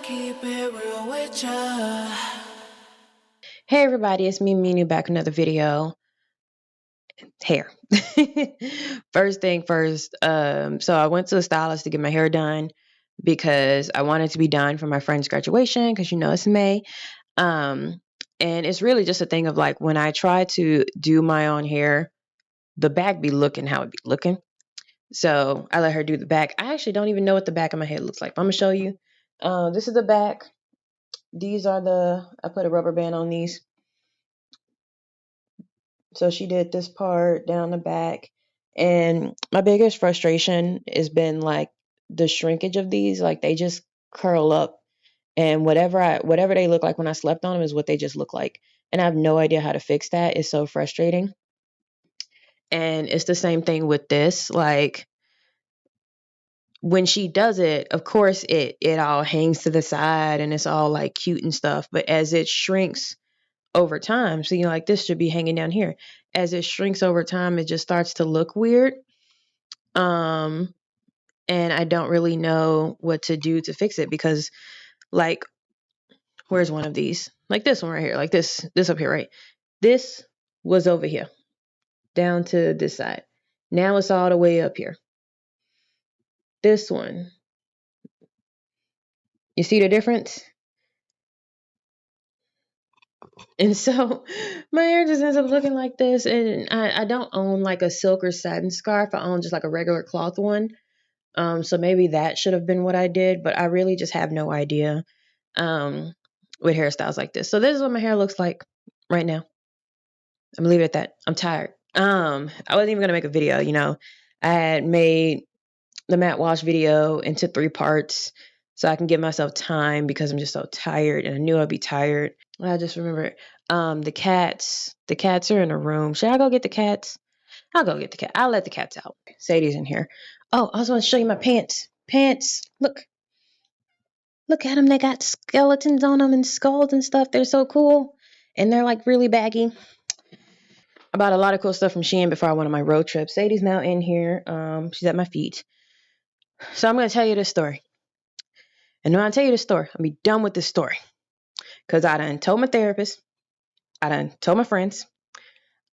keep it real with ya. Hey everybody, it's me, Minu, back with another video. Hair. First thing first, so I went to a stylist to get my hair done because I wanted to be done for my friend's graduation because it's May. Um, and it's really just a thing of like when I try to do my own hair, the back be looking how it be looking. So I let her do the back. I actually don't even know what the back of my head looks like. I'm gonna show you. This is the back. I put a rubber band on these. So she did this part down the back. And my biggest frustration has been like the shrinkage of these. Like they just curl up. And whatever they look like when I slept on them is what they just look like. And I have no idea how to fix that. It's so frustrating. And it's the same thing with this. Like when she does it, of course it all hangs to the side and it's all like cute and stuff. But as it shrinks over time, so like this should be hanging down here. As it shrinks over time, it just starts to look weird. Um, and I don't really know what to do to fix it because, like, where's one of these? Like this one right here, like this up here, right? This was over here, down to this side. Now it's all the way up here. This one, you see the difference? And so my hair just ends up looking like this. And I don't own like a silk or satin scarf. I own just like a regular cloth one. So maybe that should have been what I did, but I really just have no idea with hairstyles like this. So this is what my hair looks like right now. I'm gonna leave it at that. I'm tired. I wasn't even gonna make a video, I had made the matte wash video into 3 parts so I can give myself time because I'm just so tired and I knew I'd be tired. I just remember the cats are in a room. Should I go get the cats? I'll go get the cat. I'll let the cats out. Sadie's in here. Oh, I also want to show you my pants. Pants. Look at them. They got skeletons on them and skulls and stuff. They're so cool. And they're like really baggy. I bought a lot of cool stuff from Shein before I went on my road trip. Sadie's now in here. She's at my feet. So I'm going to tell you this story. And when I tell you this story, I'll be done with this story. Because I done told my therapist. I done told my friends.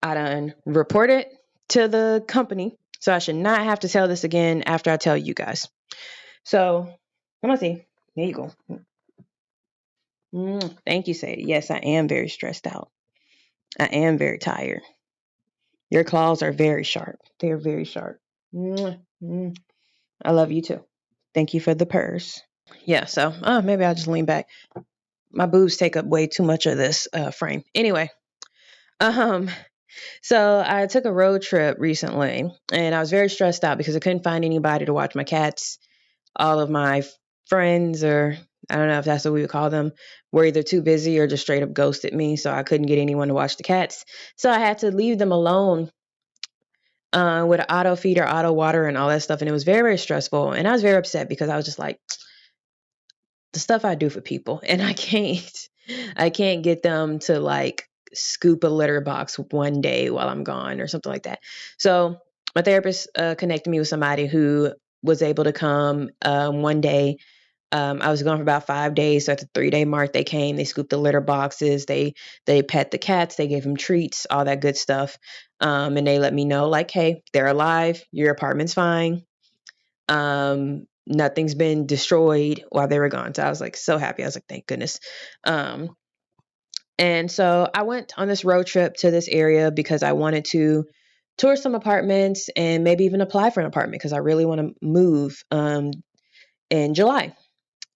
I done reported to the company. So I should not have to tell this again after I tell you guys. So, come on, see. There you go. Thank you, Sadie. Yes, I am very stressed out. I am very tired. Your claws are very sharp. They are very sharp. I love you too. Thank you for the purse. Yeah, so maybe I'll just lean back. My boobs take up way too much of this frame. Anyway, so I took a road trip recently and I was very stressed out because I couldn't find anybody to watch my cats. All of my friends, or I don't know if that's what we would call them, were either too busy or just straight up ghosted me. So I couldn't get anyone to watch the cats. So I had to leave them alone with an auto feeder, auto water, and all that stuff. And it was very, very stressful. And I was very upset because I was just like, the stuff I do for people, and I can't get them to like scoop a litter box one day while I'm gone or something like that. So my therapist connected me with somebody who was able to come one day. I was gone for about 5 days. So at the 3-day mark, they came, they scooped the litter boxes, they pet the cats, they gave them treats, all that good stuff. And they let me know like, hey, they're alive. Your apartment's fine. Nothing's been destroyed while they were gone. So I was like so happy. I was like, thank goodness. And so I went on this road trip to this area because I wanted to tour some apartments and maybe even apply for an apartment because I really want to move in July.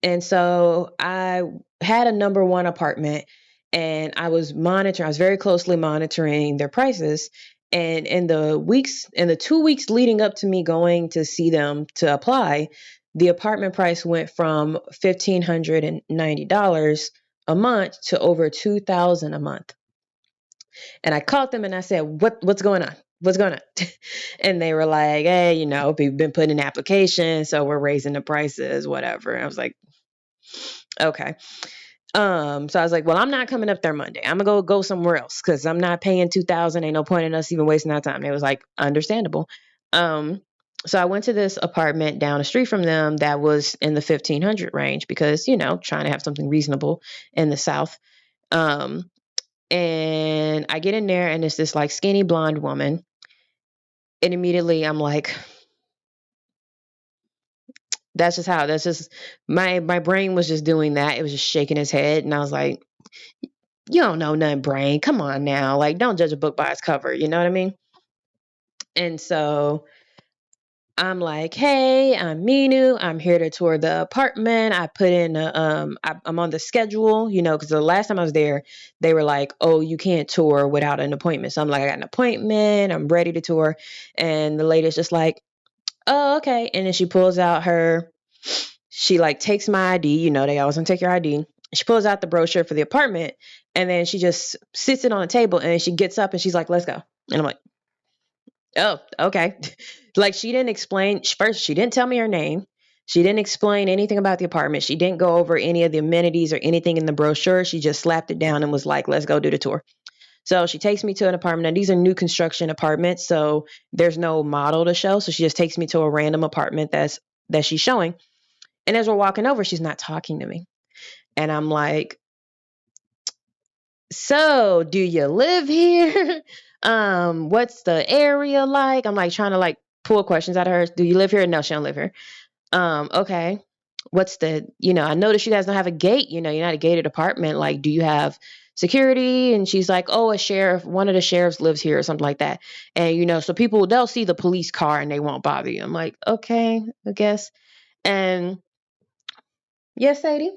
And so I had a number 1 apartment and I was very closely monitoring their prices. And in the 2 weeks leading up to me going to see them to apply, the apartment price went from $1,590 a month to over $2,000 a month. And I called them and I said, what's going on? What's going on? And they were like, hey, we've been putting in applications, so we're raising the prices, whatever. And I was like, okay. So I was like, well, I'm not coming up there Monday. I'm gonna go somewhere else because I'm not paying $2,000. Ain't no point in us even wasting our time. It was like understandable. So I went to this apartment down the street from them that was in the 1500 range because, trying to have something reasonable in the South. Um, and I get in there and it's this like skinny blonde woman. And immediately I'm like, that's just my brain was just doing that. It was just shaking his head. And I was like, you don't know nothing, brain. Come on now. Like, don't judge a book by its cover. You know what I mean? And so I'm like, hey, I'm Minu. I'm here to tour the apartment. I put in I'm on the schedule, because the last time I was there, they were like, oh, you can't tour without an appointment. So I'm like, I got an appointment. I'm ready to tour. And the lady's just like, oh, okay. And then she like takes my ID. They always want to take your ID. She pulls out the brochure for the apartment and then she just sits it on the table and she gets up and she's like, let's go. And I'm like, oh, okay. Like she didn't explain first, she didn't tell me her name. She didn't explain anything about the apartment. She didn't go over any of the amenities or anything in the brochure. She just slapped it down and was like, let's go do the tour. So she takes me to an apartment. Now, these are new construction apartments, so there's no model to show. So she just takes me to a random apartment that she's showing. And as we're walking over, she's not talking to me. And I'm like, so do you live here? What's the area like? I'm like trying to like pull questions out of her. Do you live here? No, she don't live here. Okay. What's I noticed you guys don't have a gate, you're not a gated apartment. Like, do you have security? And she's like, oh, one of the sheriffs lives here or something like that. And, so they'll see the police car and they won't bother you. I'm like, okay, I guess. And yes, Sadie.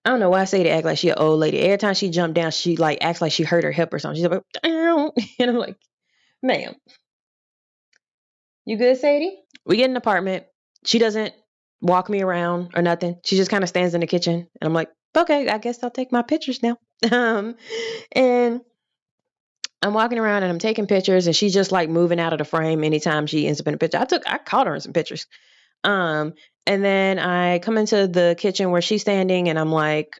I don't know why Sadie act like she an old lady. Every time she jumped down, she like acts like she hurt her hip or something. She's like, and I'm like, ma'am, you good, Sadie? We get an apartment. She doesn't walk me around or nothing. She just kind of stands in the kitchen. And I'm like, okay, I guess I'll take my pictures now. And I'm walking around and I'm taking pictures and she's just like moving out of the frame anytime she ends up in a picture. I caught her in some pictures. Um, and then I come into the kitchen where she's standing and I'm like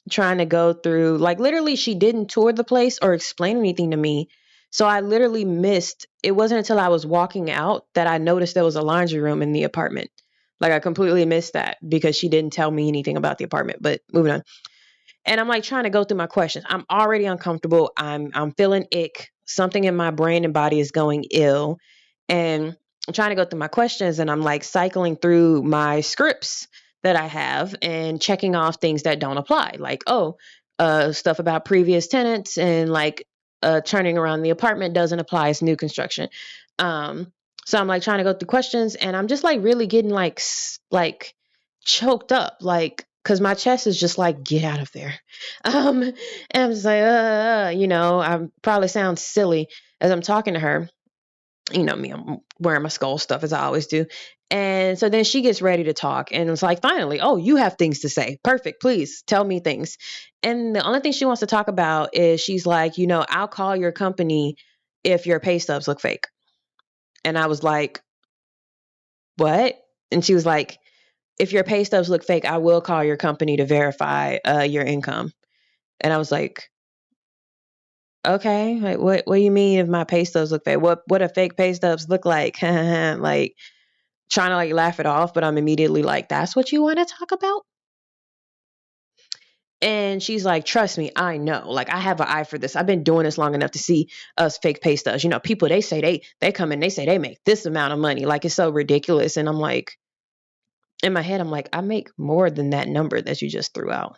trying to go through, like literally she didn't tour the place or explain anything to me. So I literally missed, it wasn't until I was walking out that I noticed there was a laundry room in the apartment. Like I completely missed that because she didn't tell me anything about the apartment, but moving on. And I'm like trying to go through my questions. I'm already uncomfortable. I'm feeling ick. Something in my brain and body is going ill. And I'm trying to go through my questions and I'm like cycling through my scripts that I have and checking off things that don't apply. Like, stuff about previous tenants and like turning around the apartment doesn't apply. It's new construction. So I'm like trying to go through questions and I'm just like really getting like choked up, like, cause my chest is just like, get out of there. And I'm just like, I probably sound silly as I'm talking to her. Me, I'm wearing my skull stuff as I always do. And so then she gets ready to talk and it's like, finally, oh, you have things to say. Perfect. Please tell me things. And the only thing she wants to talk about is she's like, I'll call your company if your pay stubs look fake. And I was like, what? And she was like, if your pay stubs look fake, I will call your company to verify your income. And I was like, okay, like, what do you mean if my pay stubs look fake? What do fake pay stubs look like? Like trying to like laugh it off, but I'm immediately like, that's what you want to talk about? And she's like, trust me, I know. Like I have an eye for this. I've been doing this long enough to see us fake pay stubs. People, they say they come in, they say they make this amount of money. Like it's so ridiculous. And I'm like, in my head, I'm like, I make more than that number that you just threw out.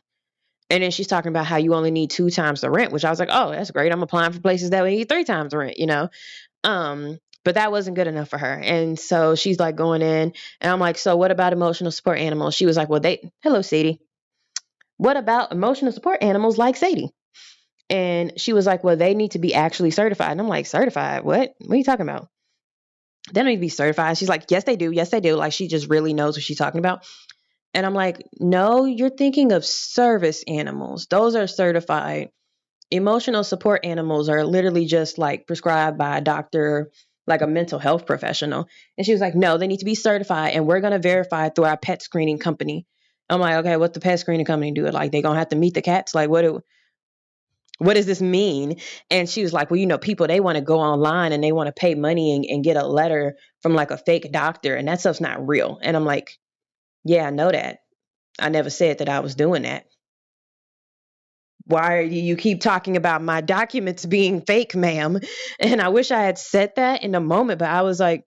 And then she's talking about how you only need 2 times the rent, which I was like, oh, that's great. I'm applying for places that we need 3 times the rent. But that wasn't good enough for her. And so she's like going in and I'm like, so what about emotional support animals? She was like, well, hello, Sadie. What about emotional support animals like Sadie? And she was like, well, they need to be actually certified. And I'm like, certified? What are you talking about? They don't need to be certified. She's like, yes, they do. Yes, they do. Like she just really knows what she's talking about. And I'm like, no, you're thinking of service animals. Those are certified. Emotional support animals are literally just like prescribed by a doctor, like a mental health professional. And she was like, no, they need to be certified and we're going to verify through our pet screening company. I'm like, okay, what the pet screening company do? Like, they going to have to meet the cats? Like, what do? What does this mean? And she was like, well, people, they want to go online and they want to pay money and get a letter from like a fake doctor, and that stuff's not real. And I'm like, yeah, I know that. I never said that I was doing that. Why are you keep talking about my documents being fake, ma'am? And I wish I had said that in the moment, but I was like,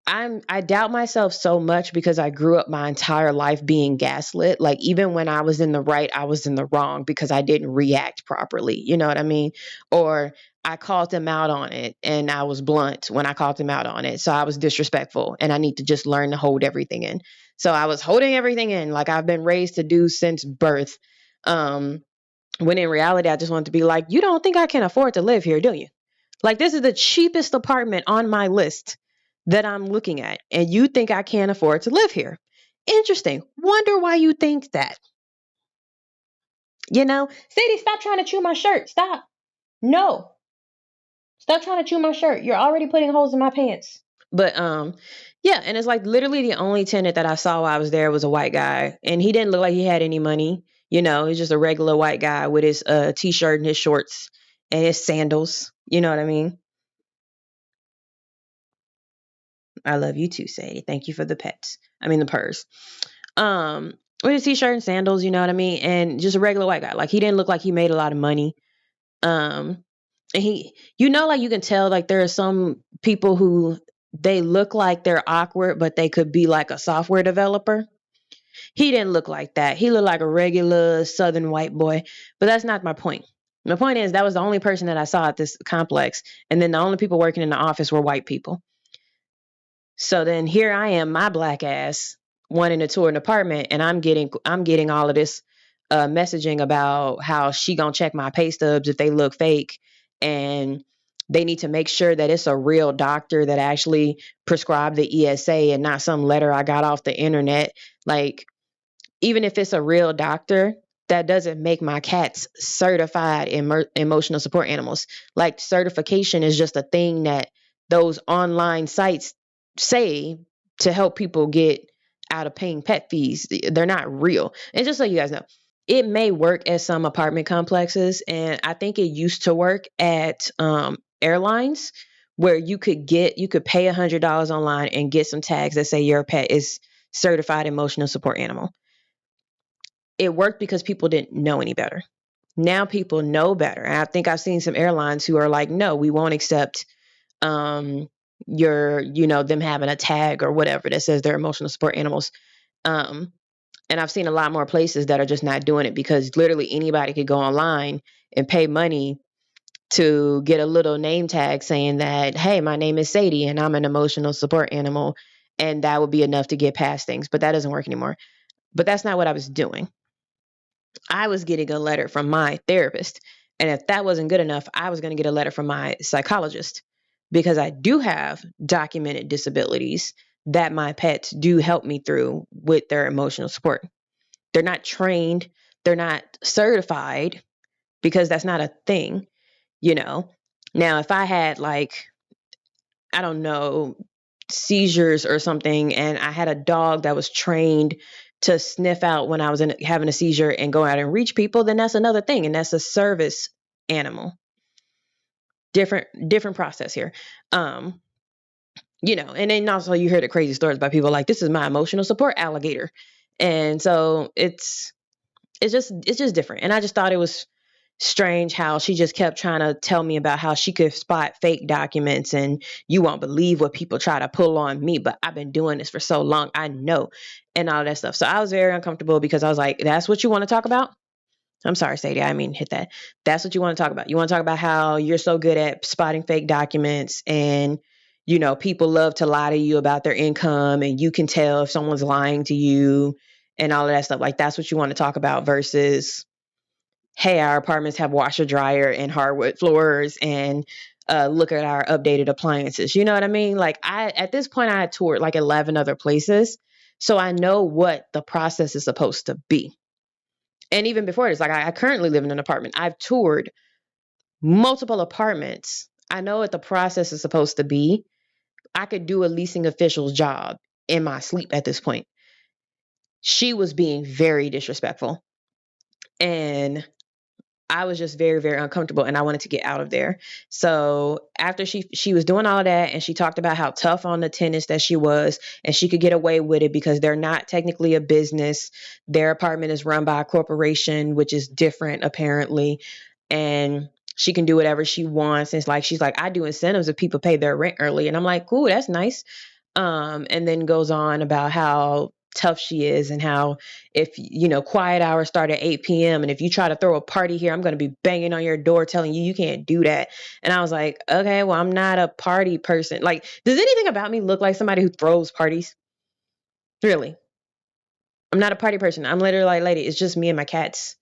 I doubt myself so much because I grew up my entire life being gaslit. Like even when I was in the right, I was in the wrong because I didn't react properly. You know what I mean? Or I called them out on it and I was blunt when I called them out on it. So I was disrespectful and I need to just learn to hold everything in. So I was holding everything in like I've been raised to do since birth. When in reality, I just wanted to be like, you don't think I can afford to live here, do you? Like, this is the cheapest apartment on my list that I'm looking at, and you think I can't afford to live here. Interesting. Wonder why you think that. Sadie, stop trying to chew my shirt. Stop. No. Stop trying to chew my shirt. You're already putting holes in my pants. But yeah, and it's like literally the only tenant that I saw while I was there was a white guy, and he didn't look like he had any money. He's just a regular white guy with his t-shirt and his shorts and his sandals. You know what I mean? I love you too, Sadie. Thank you for the pets. I mean the purse. With his t-shirt and sandals, you know what I mean? And just a regular white guy. Like he didn't look like he made a lot of money. Um and like you can tell like there are some people who they look like they're awkward, but they could be like a software developer. He didn't look like that. He looked like a regular southern white boy. But that's not my point. My point is that was the only person that I saw at this complex. And then the only people working in the office were white people. So then here I am, my black ass, wanting to tour an apartment, and I'm getting all of this messaging about how she gonna check my pay stubs if they look fake, and they need to make sure that it's a real doctor that actually prescribed the ESA and not some letter I got off the internet. Like, even if it's a real doctor, that doesn't make my cats certified emotional support animals. Like certification is just a thing that those online sites say to help people get out of paying pet fees. They're not real. And just so you guys know, it may work at some apartment complexes, and I think it used to work at airlines where you could pay $100 online and get some tags that say your pet is certified emotional support animal. It worked because people didn't know any better. Now people know better. And I think I've seen some airlines who are like, no, we won't accept them having a tag or whatever that says they're emotional support animals. And I've seen a lot more places that are just not doing it because literally anybody could go online and pay money to get a little name tag saying that, hey, my name is Sadie and I'm an emotional support animal. And that would be enough to get past things. But that doesn't work anymore. But that's not what I was doing. I was getting a letter from my therapist. And if that wasn't good enough, I was going to get a letter from my psychologist because I do have documented disabilities that my pets do help me through with their emotional support. They're not trained, they're not certified because that's not a thing, you know. Now, if I had like, I don't know, seizures or something, and I had a dog that was trained to sniff out when I was having a seizure and go out and reach people, then that's another thing, and that's a service animal. Different process here. And then also you hear the crazy stories about people like, this is my emotional support alligator, and so it's just different. And I just thought it was strange how she just kept trying to tell me about how she could spot fake documents, and you won't believe what people try to pull on me, but I've been doing this for so long, I know, and all that stuff. So I was very uncomfortable because I was like, that's what you want to talk about? I'm sorry, Sadie, I mean hit that. That's what you want to talk about? You want to talk about how you're so good at spotting fake documents, and people love to lie to you about their income, and you can tell if someone's lying to you and all of that stuff. Like, that's what you want to talk about versus, hey, our apartments have washer dryer and hardwood floors, and look at our updated appliances. You know what I mean? Like, at this point I had toured like 11 other places, so I know what the process is supposed to be. And even before this, like I currently live in an apartment. I've toured multiple apartments. I know what the process is supposed to be. I could do a leasing official's job in my sleep at this point. She was being very disrespectful. And I was just very, very uncomfortable and I wanted to get out of there. So after she was doing all that and she talked about how tough on the tenants that she was and she could get away with it because they're not technically a business. Their apartment is run by a corporation, which is different apparently. And she can do whatever she wants. And it's like she's like, I do incentives if people pay their rent early. And I'm like, cool, that's nice. And then goes on about how tough she is and how if quiet hours start at 8 p.m. and if you try to throw a party here, I'm going to be banging on your door telling you can't do that. And I was like, okay, well, I'm not a party person. Like, does anything about me look like somebody who throws parties? Really? I'm not a party person. I'm literally like, lady, it's just me and my cats.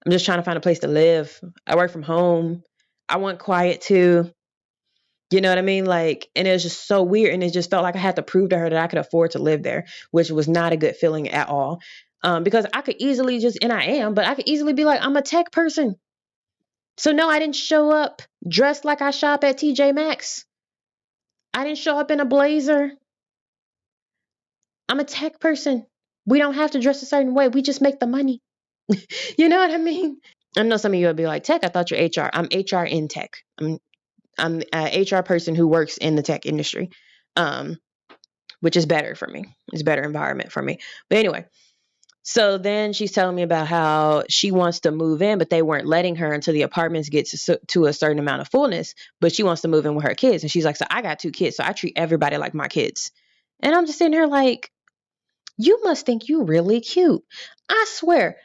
I'm just trying to find a place to live. I work from home. I want quiet too. You know what I mean? Like, and it was just so weird. And it just felt like I had to prove to her that I could afford to live there, which was not a good feeling at all. Because I could easily and I am, but I could easily be like, I'm a tech person. So no, I didn't show up dressed like I shop at TJ Maxx. I didn't show up in a blazer. I'm a tech person. We don't have to dress a certain way. We just make the money. You know what I mean? I know some of you would be like, tech, I thought you're HR. I'm HR in tech. I'm an HR person who works in the tech industry. Which is better for me. It's a better environment for me. But anyway, so then she's telling me about how she wants to move in, but they weren't letting her until the apartments get to a certain amount of fullness. But she wants to move in with her kids. And she's like, so I got 2 kids, so I treat everybody like my kids. And I'm just sitting here like, you must think you really cute. I swear,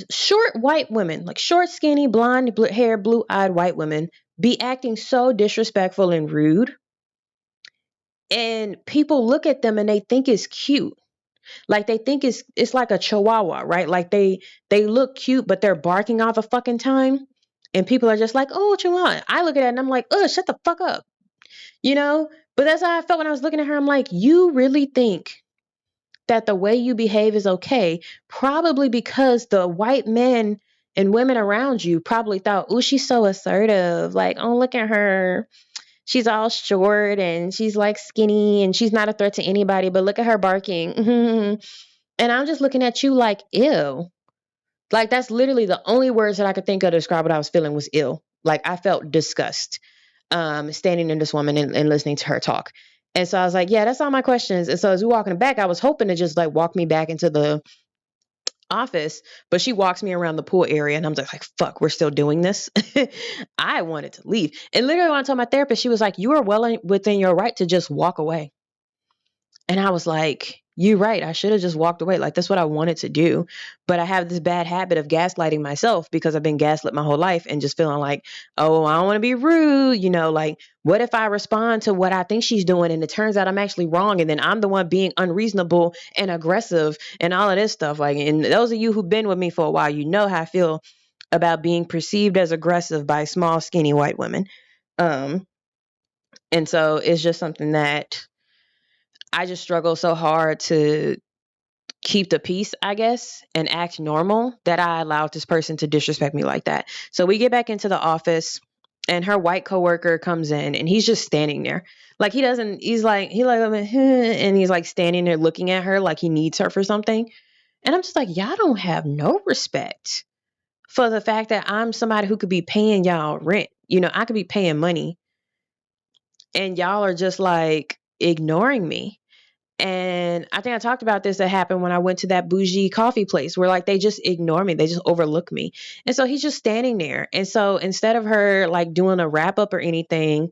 short white women, like short, skinny, blonde hair, blue-eyed white women, be acting so disrespectful and rude. And people look at them and they think it's cute. Like they think it's like a chihuahua, right? Like they look cute, but they're barking all the fucking time. And people are just like, oh, chihuahua. I look at it and I'm like, oh, shut the fuck up. You know? But that's how I felt when I was looking at her. I'm like, you really think that the way you behave is okay? Probably because the white men and women around you probably thought, oh, she's so assertive. Like, oh, look at her. She's all short and she's like skinny and she's not a threat to anybody, but look at her barking. And I'm just looking at you like, ew. Like, that's literally the only words that I could think of to describe what I was feeling was ill. Like, I felt disgust standing in this woman and listening to her talk. And so I was like, yeah, that's all my questions. And so as we walking back, I was hoping to just like walk me back into the office, but she walks me around the pool area and I'm just like, fuck, we're still doing this. I wanted to leave. And literally when I told my therapist, she was like, you are well within your right to just walk away. And I was like, you're right. I should have just walked away. Like, that's what I wanted to do. But I have this bad habit of gaslighting myself because I've been gaslit my whole life and just feeling like, oh, I don't want to be rude. You know, like, what if I respond to what I think she's doing and it turns out I'm actually wrong? And then I'm the one being unreasonable and aggressive and all of this stuff. Like, and those of you who've been with me for a while, you know how I feel about being perceived as aggressive by small, skinny white women. And so it's just something that I just struggle so hard to keep the peace, I guess, and act normal that I allowed this person to disrespect me like that. So we get back into the office and her white coworker comes in and he's just standing there. Like and he's like standing there looking at her like he needs her for something. And I'm just like, y'all don't have no respect for the fact that I'm somebody who could be paying y'all rent. You know, I could be paying money and y'all are just like ignoring me. And I think I talked about this that happened when I went to that bougie coffee place where like they just ignore me. They just overlook me. And so he's just standing there. And so instead of her like doing a wrap up or anything,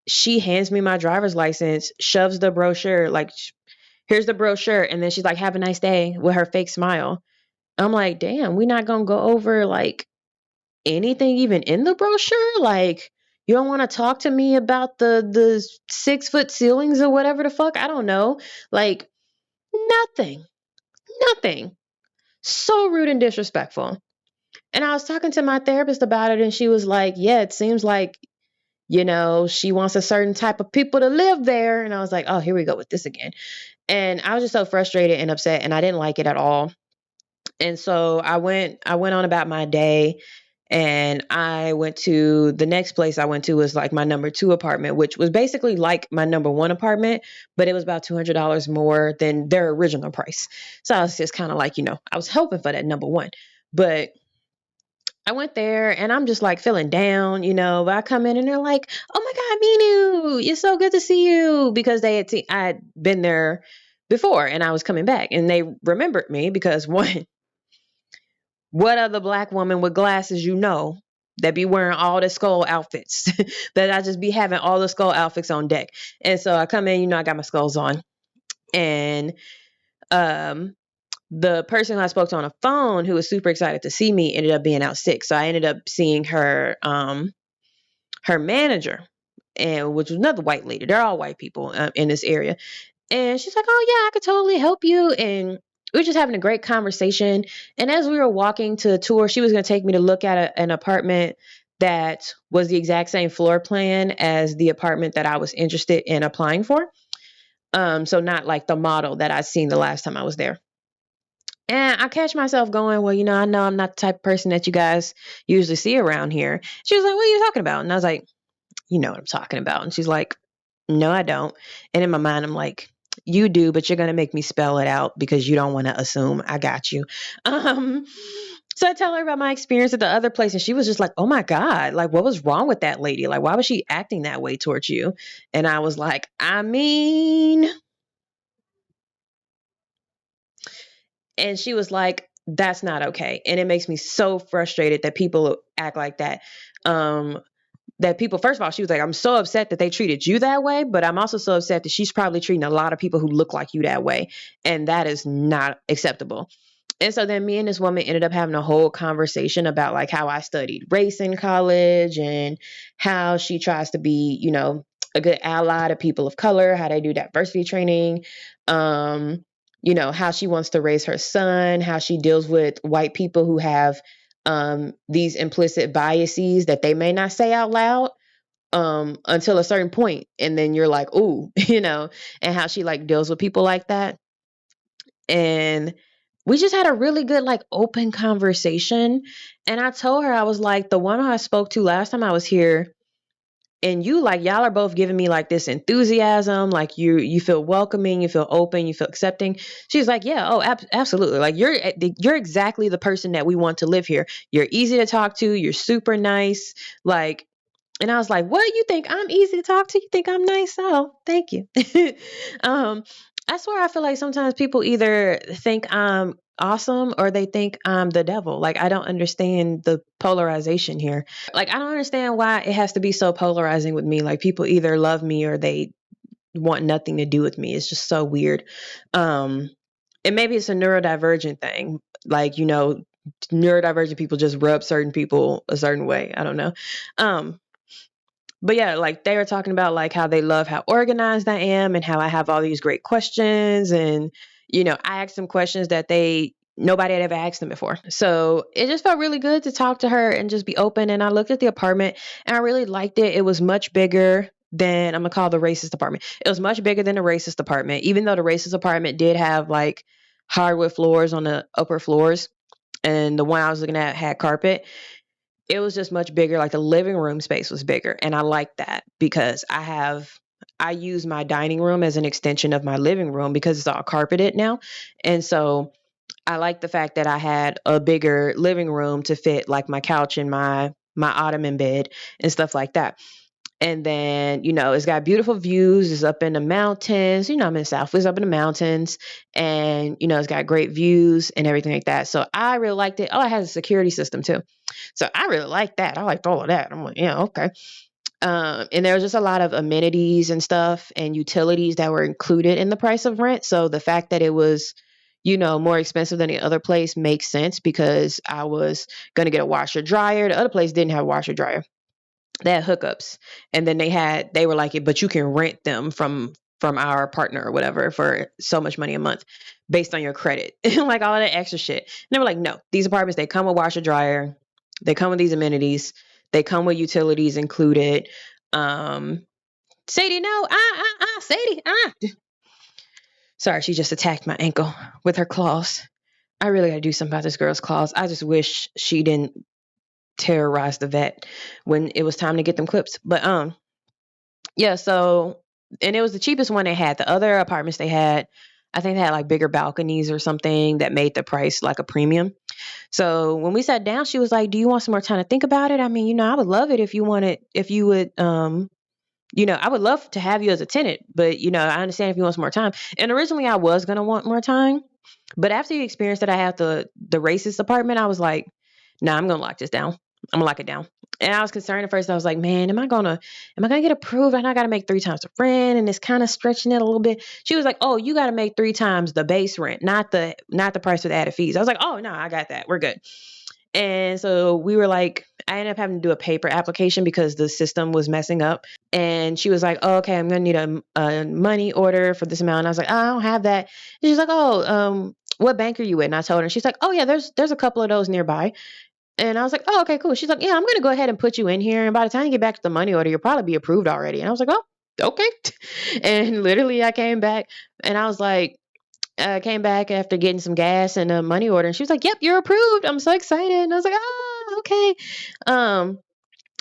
she hands me my driver's license, shoves the brochure, like, here's the brochure. And then she's like, have a nice day with her fake smile. I'm like, damn, we not going to go over like anything even in the brochure? Like, you don't want to talk to me about the 6-foot ceilings or whatever the fuck? I don't know. Like, nothing. Nothing. So rude and disrespectful. And I was talking to my therapist about it and she was like, yeah, it seems like, she wants a certain type of people to live there. And I was like, oh, here we go with this again. And I was just so frustrated and upset and I didn't like it at all. And so I went on about my day. And I went to the next place I went to was like my number 2 apartment, which was basically like my number 1 apartment, but it was about $200 more than their original price. So I was just kind of like, I was hoping for that number 1. But I went there and I'm just like feeling down, but I come in and they're like, "Oh my God, Minu, it's so good to see you." Because I had been there before and I was coming back and they remembered me because one, what other black woman with glasses that be wearing all the skull outfits that I just be having all the skull outfits on deck. And so I come in, I got my skulls on and, the person who I spoke to on the phone who was super excited to see me ended up being out sick. So I ended up seeing her manager, and which was another white lady. They're all white people in this area. And she's like, "Oh yeah, I could totally help you." And we were just having a great conversation. And as we were walking to the tour, she was going to take me to look at an apartment that was the exact same floor plan as the apartment that I was interested in applying for. So not like the model that I'd seen the last time I was there. And I catch myself going, "Well, I know I'm not the type of person that you guys usually see around here." She was like, "What are you talking about?" And I was like, "You know what I'm talking about." And she's like, "No, I don't." And in my mind, I'm like, "You do, but you're going to make me spell it out because you don't want to assume. I got you." Um, so I tell her about my experience at the other place, and she was just like, "Oh my God, like, what was wrong with that lady? Like, why was she acting that way towards you?" And I was like, and she was like, "That's not okay." And it makes me so frustrated that people act like that. That people, first of all, she was like, "I'm so upset that they treated you that way, but I'm also so upset that she's probably treating a lot of people who look like you that way. And that is not acceptable." And so then me and this woman ended up having a whole conversation about like how I studied race in college and how she tries to be, a good ally to people of color, how they do diversity training, how she wants to raise her son, how she deals with white people who have these implicit biases that they may not say out loud until a certain point, and then you're like, "Ooh," and how she like deals with people like that. And we just had a really good like open conversation. And I told her, I was like, "The one I spoke to last time I was here, and you like y'all are both giving me like this enthusiasm, like you feel welcoming, you feel open, you feel accepting." She's like, "Yeah, oh, absolutely, like you're exactly the person that we want to live here. You're easy to talk to, you're super nice, like." And I was like, "What, you think I'm easy to talk to? You think I'm nice? Oh, thank you." um, I swear I feel like sometimes people either think I'm awesome or they think I'm the devil. Like, I don't understand the polarization here. Like, I don't understand why it has to be so polarizing with me. Like, people either love me or they want nothing to do with me. It's just so weird. Um, and maybe it's a neurodivergent thing. Like, neurodivergent people just rub certain people a certain way. I don't know. Um, but yeah, like they were talking about like how they love how organized I am and how I have all these great questions. And, I asked them questions that nobody had ever asked them before. So it just felt really good to talk to her and just be open. And I looked at the apartment and I really liked it. It was much bigger than, I'm gonna call the racist apartment. It was much bigger than the racist apartment, even though the racist apartment did have like hardwood floors on the upper floors. And the one I was looking at had carpet. It was just much bigger. Like the living room space was bigger. And I like that because I use my dining room as an extension of my living room because it's all carpeted now. And so I like the fact that I had a bigger living room to fit like my couch and my ottoman bed and stuff like that. And then, it's got beautiful views. It's up in the mountains. I'm in South. It's up in the mountains. And, it's got great views and everything like that. So I really liked it. Oh, it has a security system too. So I really liked that. I liked all of that. I'm like, yeah, okay. And there was just a lot of amenities and stuff and utilities that were included in the price of rent. So the fact that it was, more expensive than the other place makes sense because I was going to get a washer dryer. The other place didn't have a washer dryer. They had hookups, and then they were like, "But you can rent them from our partner or whatever for so much money a month based on your credit." Like all of that extra shit. And they were like, "No, these apartments, they come with washer dryer, they come with these amenities, they come with utilities included." um Sadie, no, Sadie, sorry, she just attacked my ankle with her claws. I really gotta do something about this girl's claws. I just wish she didn't terrorize the vet when it was time to get them clips. But yeah, so, and it was the cheapest one they had. The other apartments they had, I think they had like bigger balconies or something that made the price like a premium. So when we sat down, she was like, "Do you want some more time to think about it? I mean, I would love it if you wanted, if you would, I would love to have you as a tenant, but I understand if you want some more time." And originally I was gonna want more time, but after the experience that I had the racist apartment, I was like, "Nah, I'm gonna lock this down. I'm gonna lock it down." And I was concerned at first. I was like, "Man, am I gonna get approved? And I gotta make 3 times the rent, and it's kind of stretching it a little bit." She was like, "Oh, you gotta make 3 times the base rent, not the price with added fees." I was like, "Oh no, I got that. We're good." And so we were like, I ended up having to do a paper application because the system was messing up. And she was like, "Oh, okay, I'm gonna need a money order for this amount." And I was like, "I don't have that." And she's like, "Oh, what bank are you with?" And I told her, and she's like, "Oh yeah, there's a couple of those nearby." And I was like, "Oh, okay, cool." She's like, "Yeah, I'm gonna go ahead and put you in here, and by the time you get back to the money order, you'll probably be approved already." And I was like, "Oh, okay." And literally, I came back, and I was like, came back after getting some gas and a money order, and she was like, "Yep, you're approved. I'm so excited." And I was like, "Ah, okay." Um,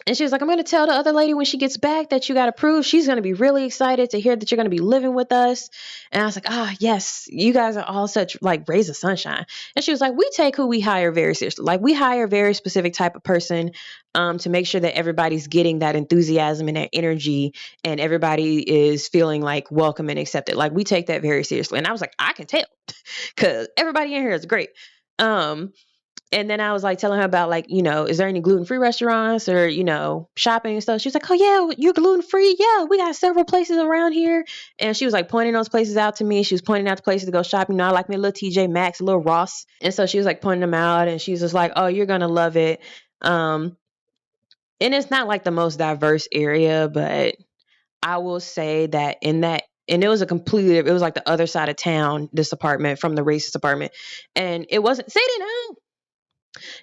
and she was like, "I'm going to tell the other lady when she gets back that you got approved. She's going to be really excited to hear that you're going to be living with us." And I was like, "Ah, yes, you guys are all such like rays of sunshine." And she was like, "We take who we hire very seriously. Like we hire a very specific type of person to make sure that everybody's getting that enthusiasm and that energy and everybody is feeling like welcome and accepted. Like we take that very seriously." And I was like, "I can tell because everybody in here is great." Um, and then I was like telling her about like, is there any gluten free restaurants or, shopping and stuff. She was like, "Oh yeah, you're gluten free. Yeah, we got several places around here." And she was like pointing those places out to me. She was pointing out the places to go shop. I like me a little TJ Maxx, a little Ross. And so she was like pointing them out, and she was just like, "Oh, you're gonna love it." Um, and it's not like the most diverse area, but I will say that and it was it was like the other side of town, this apartment from the racist apartment. And it wasn't, say it now,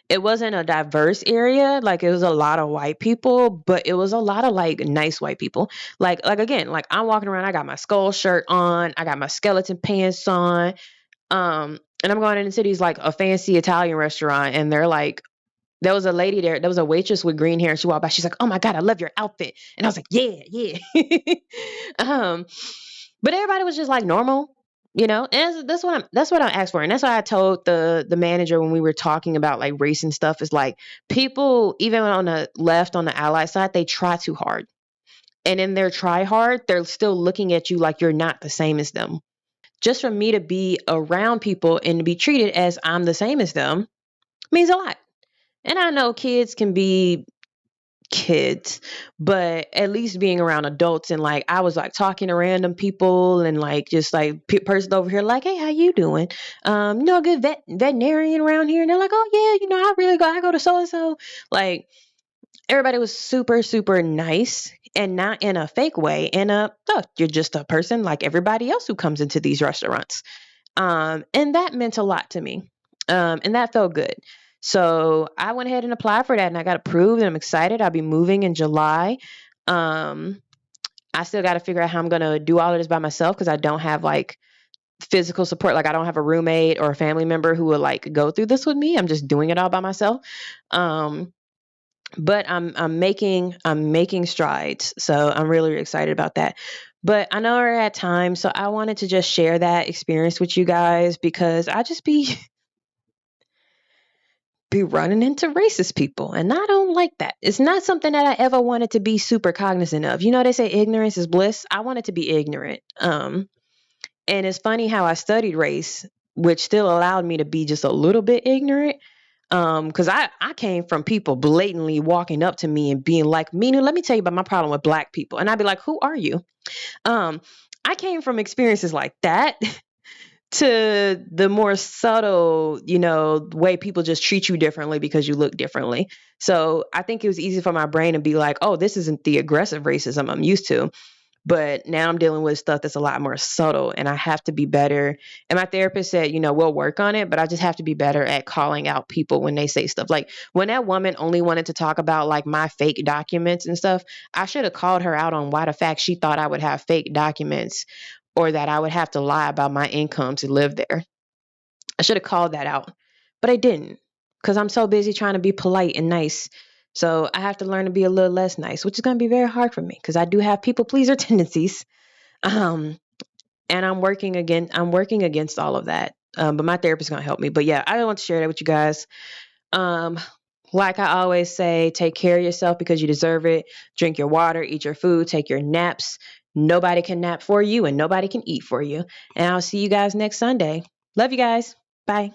it wasn't a diverse area. Like it was a lot of white people, but it was a lot of like nice white people. Like again, like I'm walking around, I got my skull shirt on, I got my skeleton pants on. And I'm going into these like a fancy Italian restaurant, and they're like, there was a lady there. There was a waitress with green hair. And she walked by. She's like, "Oh my God, I love your outfit." And I was like, "Yeah, yeah." um, but everybody was just like normal, And that's what I asked for, and that's why I told the manager when we were talking about like race and stuff is like people even on the left on the ally side they try too hard, and in their try hard they're still looking at you like you're not the same as them. Just for me to be around people and to be treated as I'm the same as them means a lot. And I know kids can be kids, but at least being around adults and like I was like talking to random people and like just like person over here like, "Hey, how you doing? A good veterinarian around here?" And they're like, "Oh yeah, I go to so and so." Like everybody was super super nice and not in a fake way. And oh, you're just a person like everybody else who comes into these restaurants. And that meant a lot to me. And that felt good. So I went ahead and applied for that and I got approved and I'm excited. I'll be moving in July. Um, I still got to figure out how I'm going to do all of this by myself because I don't have like physical support. Like I don't have a roommate or a family member who will like go through this with me. I'm just doing it all by myself. Um, but I'm making strides. So I'm really excited about that. But I know we're at time, so I wanted to just share that experience with you guys because I just be running into racist people and I don't like that. It's not something that I ever wanted to be super cognizant of. They say ignorance is bliss. I wanted to be ignorant. And it's funny how I studied race, which still allowed me to be just a little bit ignorant. Because I came from people blatantly walking up to me and being like, "Mina, let me tell you about my problem with black people." And I'd be like, "Who are you?" Um, I came from experiences like that to the more subtle, way people just treat you differently because you look differently. So I think it was easy for my brain to be like, "Oh, this isn't the aggressive racism I'm used to." But now I'm dealing with stuff that's a lot more subtle and I have to be better. And my therapist said, we'll work on it, but I just have to be better at calling out people when they say stuff. Like when that woman only wanted to talk about like my fake documents and stuff, I should have called her out on why the fact she thought I would have fake documents or that I would have to lie about my income to live there. I should have called that out, but I didn't because I'm so busy trying to be polite and nice. So I have to learn to be a little less nice, which is going to be very hard for me because I do have people pleaser tendencies. Um, And I'm working against all of that. But my therapist is going to help me. But yeah, I want to share that with you guys. Um, like I always say, take care of yourself because you deserve it. Drink your water, eat your food, take your naps. Nobody can nap for you and nobody can eat for you. And I'll see you guys next Sunday. Love you guys. Bye.